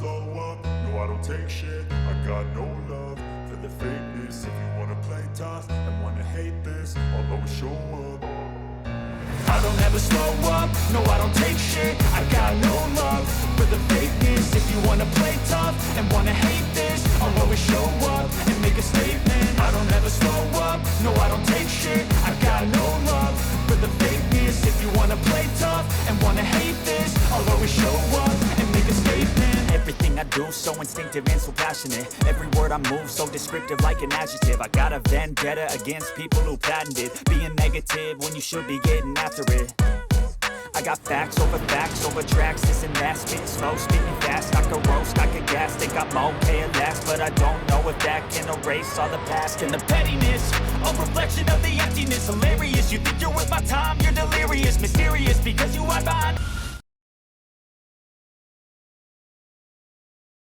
slow up, no I don't take shit. I got no love for the fakeness. If you wanna play tough and wanna hate this, I'll always show up. I don't ever slow up, no I don't take shit. I got no love for the fakeness. If you wanna play tough and wanna hate this, I'll always show up and make a statement. I don't ever slow up, no I don't take shit. I got no love for the fakeness. If you wanna play tough and wanna hate this, I'll always show up and make a statement. Everything I do so instinctive and so passionate. Every word I move so descriptive like an adjective. I got a vendetta against people who patented being negative when you should be getting after it. I got facts over tracks, this and that. Spitting slow, speaking fast, I could roast, I could gas. Think I'm okay at last, but I don't know if that can erase all the past. And the pettiness, a reflection of the emptiness. Hilarious, you think you're worth my time, you're delirious. Mysterious, because you hide behind